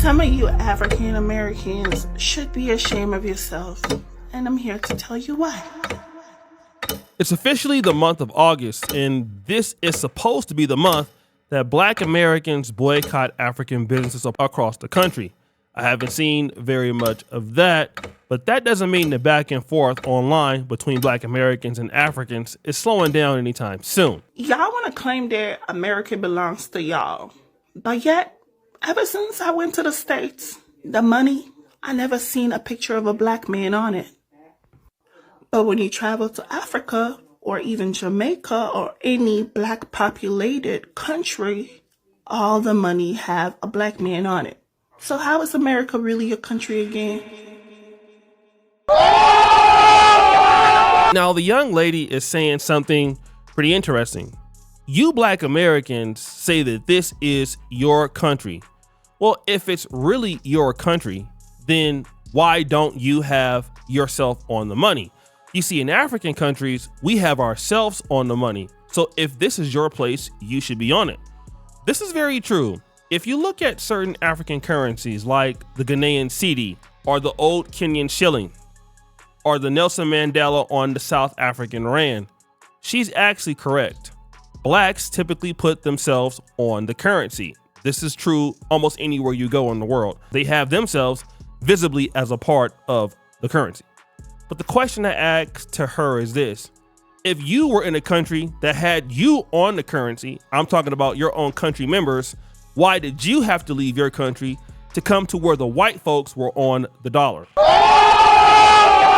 Some of you African Americans should be ashamed of yourself, and I'm here to tell you why. It's officially the month of August, and this is supposed to be the month that Black Americans boycott African businesses across the country. I haven't seen very much of that, but that doesn't mean the back and forth online between Black Americans and Africans is slowing down anytime soon. Y'all want to claim that America belongs to y'all, but yet, ever since I went to the States, the money, I never seen a picture of a Black man on it. But when you travel to Africa or even Jamaica or any Black populated country, all the money have a Black man on it. So how is America really a country again? Now, the young lady is saying something pretty interesting. You Black Americans say that this is your country. Well, if it's really your country, then why don't you have yourself on the money? You see, in African countries, we have ourselves on the money. So if this is your place, you should be on it. This is very true. If you look at certain African currencies like the Ghanaian cedi or the old Kenyan shilling or the Nelson Mandela on the South African rand, she's actually correct. Blacks typically put themselves on the currency. This is true almost anywhere you go in the world. They have themselves visibly as a part of the currency. But the question I asked to her is this: if you were in a country that had you on the currency, I'm talking about your own country members, why did you have to leave your country to come to where the white folks were on the dollar? I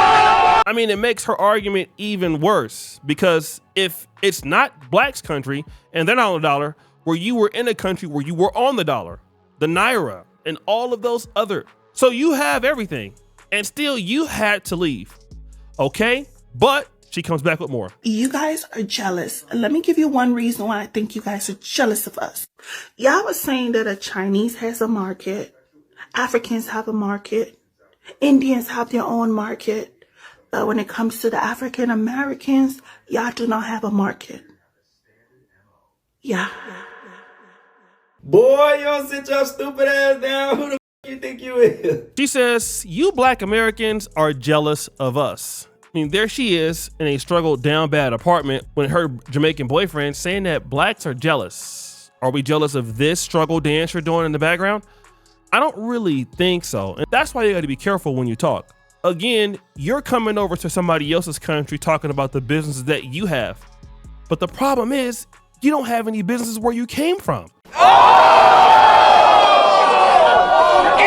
mean, it makes her argument even worse, because if it's not Blacks' country and they're not on the dollar, where you were in a country where you were on the dollar, the naira, and all of those other. So you have everything, and still you had to leave. Okay, but she comes back with more. You guys are jealous. Let me give you one reason why I think you guys are jealous of us. Y'all was saying that a Chinese has a market, Africans have a market, Indians have their own market, but when it comes to the African Americans, y'all do not have a market. Yeah. Boy, you don't sit your stupid ass down. Who the you think you is? She says, you Black Americans are jealous of us. I mean, there she is in a struggled down bad apartment with her Jamaican boyfriend saying that Blacks are jealous. Are we jealous of this struggle dance you're doing in the background? I don't really think so. And that's why you got to be careful when you talk. Again, you're coming over to somebody else's country talking about the businesses that you have. But the problem is, you don't have any businesses where you came from.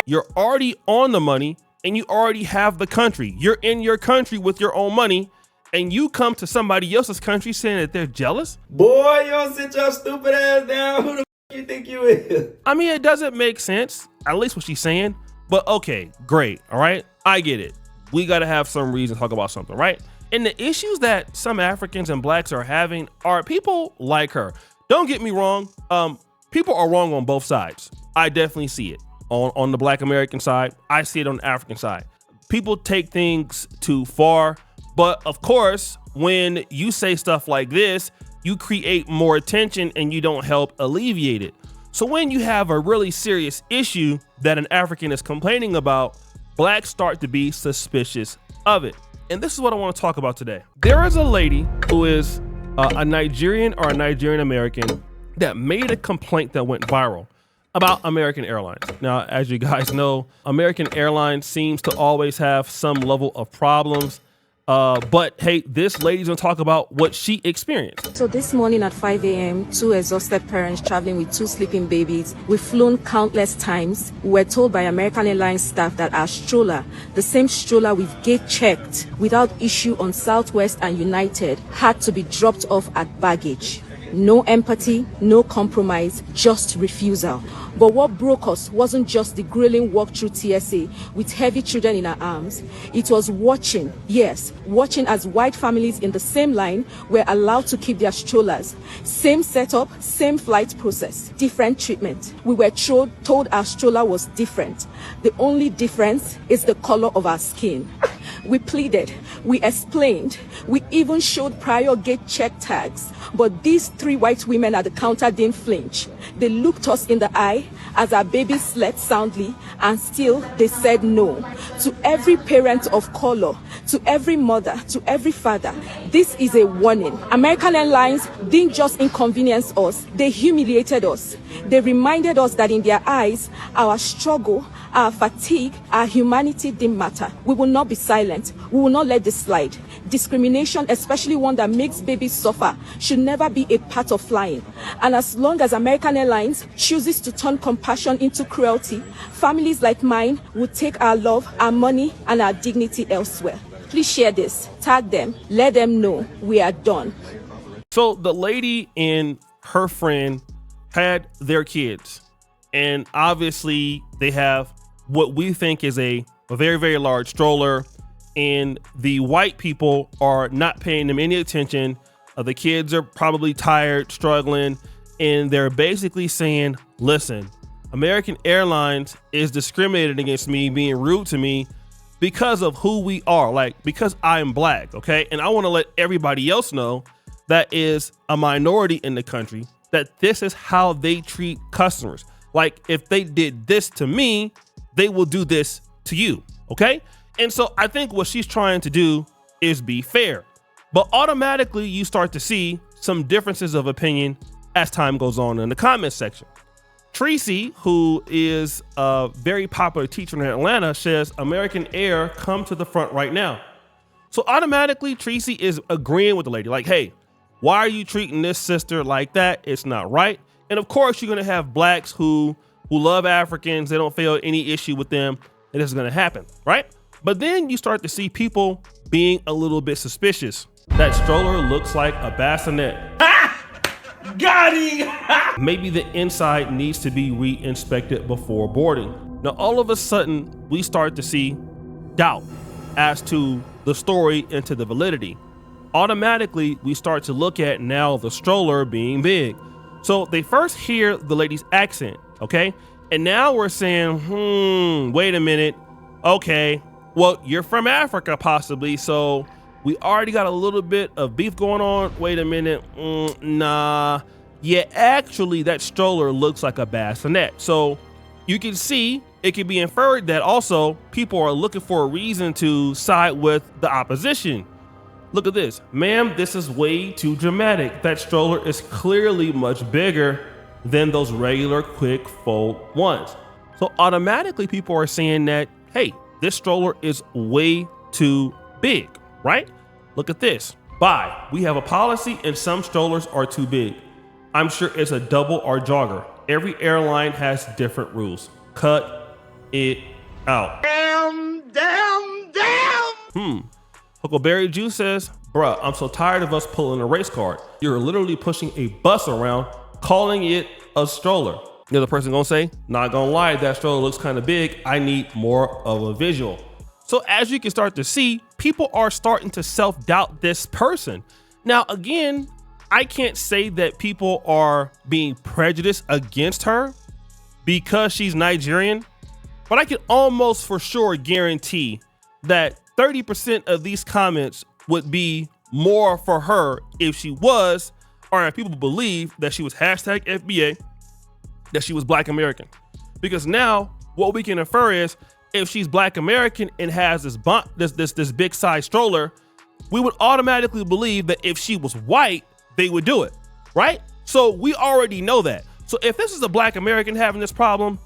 You're already on the money and you already have the country. You're in your country with your own money, and you come to somebody else's country saying that they're jealous? Boy, you don't sit your stupid ass down. Who the you think you is? I mean, it doesn't make sense, at least what she's saying. But okay, great, all right? I get it. We got to have some reason to talk about something, right? And the issues that some Africans and Blacks are having are people like her. Don't get me wrong. People are wrong on both sides. I definitely see it. On the Black American side, I see it on the African side. People take things too far, but of course, when you say stuff like this, you create more attention and you don't help alleviate it. So when you have a really serious issue that an African is complaining about, Blacks start to be suspicious of it. And this is what I want to talk about today. There is a lady who is a Nigerian or a Nigerian American that made a complaint that went viral about American Airlines. Now, as you guys know, American Airlines seems to always have some level of problems. But hey, this lady's gonna talk about what she experienced. So this morning at 5 a.m., two exhausted parents traveling with two sleeping babies. We've flown countless times. We were told by American Airlines staff that our stroller, the same stroller we've gate checked without issue on Southwest and United, had to be dropped off at baggage. No empathy, no compromise, just refusal. But what broke us wasn't just the grueling walk through TSA with heavy children in our arms. It was watching as white families in the same line were allowed to keep their strollers. Same setup, same flight process, different treatment. We were told our stroller was different. The only difference is the color of our skin. We pleaded, we explained, we even showed prior gate check tags. But these three white women at the counter didn't flinch. They looked us in the eye as our baby slept soundly and still they said no. To every parent of color, to every mother, to every father, this is a warning. American Airlines didn't just inconvenience us, they humiliated us. They reminded us that in their eyes, our struggle, our fatigue, our humanity didn't matter. We will not be silent. We will not let this slide. Discrimination, especially one that makes babies suffer, should never be a part of flying. And as long as American Airlines chooses to turn compassion into cruelty, families like mine will take our love, our money, and our dignity elsewhere. Please share this, tag them, let them know we are done. So the lady and her friend had their kids, and obviously they have what we think is a very, very large stroller, and the white people are not paying them any attention. The kids are probably tired, struggling, and they're basically saying, listen, American Airlines is discriminating against me, being rude to me because of who we are, like because I'm black, okay? And I want to let everybody else know that is a minority in the country, that this is how they treat customers. Like if they did this to me, they will do this to you, okay? And so I think what she's trying to do is be fair, but automatically you start to see some differences of opinion as time goes on in the comment section. Tracy, who is a very popular teacher in Atlanta, says, American Air, come to the front right now. So automatically Tracy is agreeing with the lady, like, hey, why are you treating this sister like that? It's not right. And of course, you're going to have blacks who love Africans. They don't feel any issue with them. And this is going to happen, right? But then you start to see people being a little bit suspicious. That stroller looks like a bassinet. Got him! Maybe the inside needs to be re-inspected before boarding. Now, all of a sudden, we start to see doubt as to the story and to the validity. Automatically, we start to look at now the stroller being big. So they first hear the lady's accent, okay? And now we're saying, wait a minute. Okay, well, you're from Africa possibly, so we already got a little bit of beef going on. Wait a minute, nah. Yeah, actually, that stroller looks like a bassinet. So you can see, it can be inferred that also people are looking for a reason to side with the opposition. Look at this, ma'am, this is way too dramatic. That stroller is clearly much bigger than those regular quick fold ones. So automatically people are saying that, hey, this stroller is way too big, right? Look at this. Bye. We have a policy and some strollers are too big. I'm sure it's a double or jogger. Every airline has different rules. Cut it out. Damn! Huckleberry Juice says, bruh, I'm so tired of us pulling a race card. You're literally pushing a bus around, calling it a stroller. The other person gonna say, not gonna lie, that stroller looks kind of big. I need more of a visual. So as you can start to see, people are starting to self-doubt this person. Now, again, I can't say that people are being prejudiced against her because she's Nigerian, but I can almost for sure guarantee that 30% of these comments would be more for her if she was, or if people believe that she was hashtag FBA, that she was Black American. Because now what we can infer is if she's Black American and has this big size stroller, we would automatically believe that if she was white, they would do it, right? So we already know that. So if this is a Black American having this problem,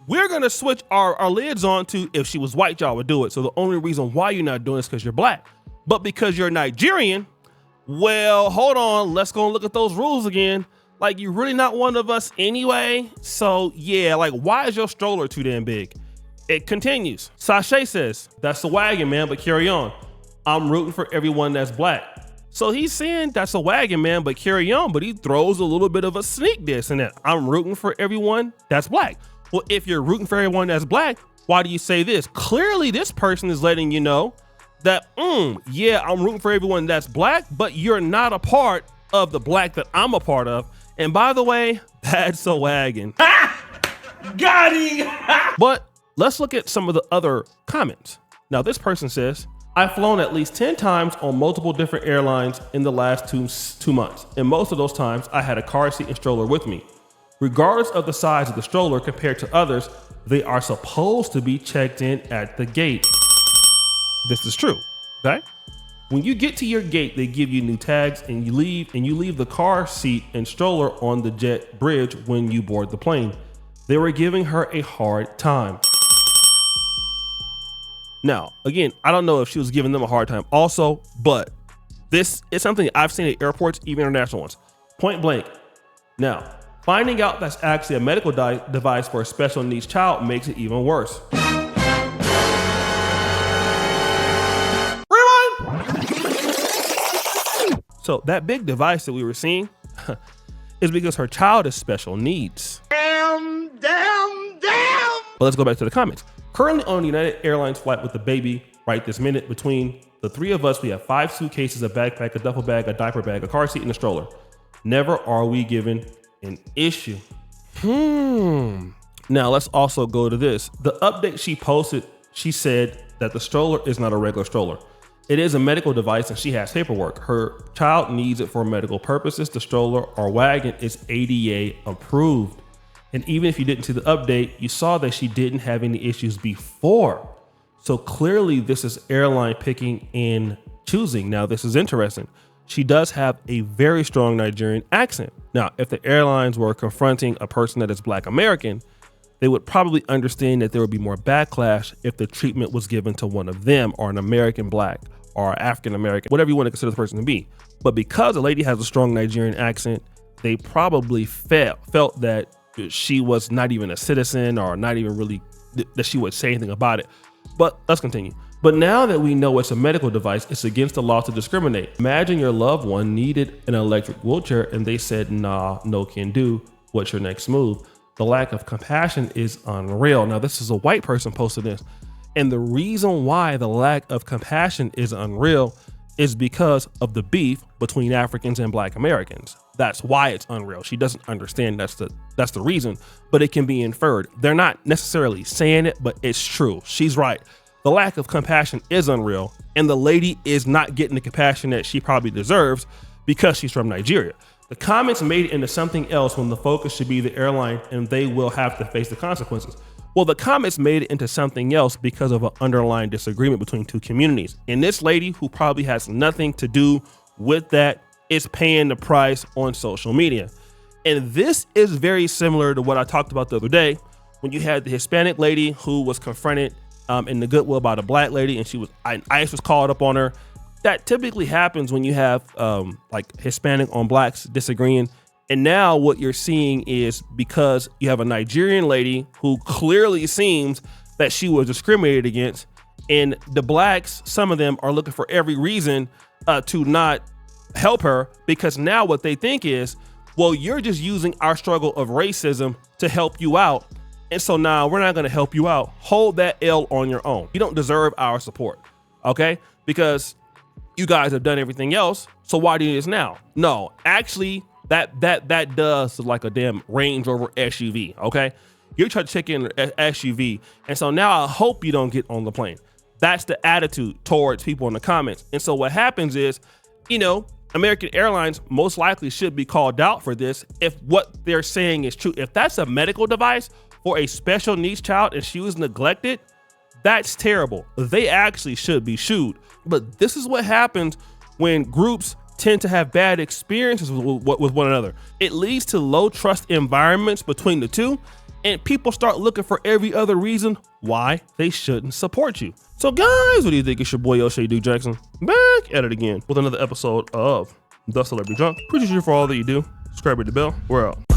we're gonna switch our lids on to if she was white, y'all would do it. So the only reason why you're not doing it is because you're Black. But because you're Nigerian, well, hold on, let's go look at those rules again. Like, you're really not one of us anyway. So yeah, like, why is your stroller too damn big? It continues. Sashay says, that's a wagon, man, but carry on. I'm rooting for everyone that's Black. So he's saying that's a wagon, man, but carry on, but he throws a little bit of a sneak diss in that. I'm rooting for everyone that's Black. Well, if you're rooting for everyone that's Black, why do you say this? Clearly, this person is letting you know that, yeah, I'm rooting for everyone that's Black, but you're not a part of the Black that I'm a part of. And by the way, that's a wagon. Got him! But let's look at some of the other comments. Now, this person says, I've flown at least 10 times on multiple different airlines in the last two months. And most of those times I had a car seat and stroller with me. Regardless of the size of the stroller compared to others, they are supposed to be checked in at the gate. This is true, okay? When you get to your gate, they give you new tags and you leave the car seat and stroller on the jet bridge when you board the plane. They were giving her a hard time. Now, again, I don't know if she was giving them a hard time also, but this is something I've seen at airports, even international ones. Point blank. Now, finding out that's actually a medical device for a special needs child makes it even worse. So that big device that we were seeing is because her child is special needs. Damn. But let's go back to the comments. Currently on a United Airlines flight with the baby right this minute. Between the three of us, we have 5 suitcases, a backpack, a duffel bag, a diaper bag, a car seat, and a stroller. Never are we given an issue. Now let's also go to this. The update she posted, she said that the stroller is not a regular stroller. It is a medical device and she has paperwork. Her child needs it for medical purposes. The stroller or wagon is ADA approved. And even if you didn't see the update, you saw that she didn't have any issues before. So clearly this is airline picking and choosing. Now this is interesting. She does have a very strong Nigerian accent. Now, if the airlines were confronting a person that is Black American, they would probably understand that there would be more backlash if the treatment was given to one of them or an American Black or African American, whatever you want to consider the person to be. But because the lady has a strong Nigerian accent, they probably felt that she was not even a citizen or not even really that she would say anything about it. But let's continue. But now that we know it's a medical device, it's against the law to discriminate. Imagine your loved one needed an electric wheelchair and they said, nah, no can do. What's your next move? The lack of compassion is unreal. Now, this is a white person posting this. And the reason why the lack of compassion is unreal is because of the beef between Africans and Black Americans. That's why it's unreal. She doesn't understand that's the reason, but it can be inferred. They're not necessarily saying it, but it's true. She's right. The lack of compassion is unreal, and the lady is not getting the compassion that she probably deserves because she's from Nigeria. The comments made it into something else when the focus should be the airline and they will have to face the consequences. Well, the comments made it into something else because of an underlying disagreement between two communities. And this lady, who probably has nothing to do with that, is paying the price on social media. And this is very similar to what I talked about the other day when you had the Hispanic lady who was confronted in the Goodwill by the Black lady, and ICE was called up on her. That typically happens when you have like Hispanic on Blacks disagreeing. And now what you're seeing is because you have a Nigerian lady who clearly seems that she was discriminated against, and the Blacks, some of them are looking for every reason to not help her, because now what they think is, well, you're just using our struggle of racism to help you out. And so now we're not going to help you out. Hold that L on your own. You don't deserve our support. OK, because you guys have done everything else. So why do this now? No, actually, that does like a damn Range Rover SUV. OK, you're trying to check in an SUV. And so now I hope you don't get on the plane. That's the attitude towards people in the comments. And so what happens is, American Airlines most likely should be called out for this if what they're saying is true. If that's a medical device for a special needs child and she was neglected, that's terrible. They actually should be sued. But this is what happens when groups tend to have bad experiences with one another. It leads to low trust environments between the two, and people start looking for every other reason why they shouldn't support you. So guys, what do you think? It's your boy O'Shea Duke Jackson back at it again with another episode of The Celebrity Drunk. Appreciate you for all that you do. Subscribe to the bell. We're out.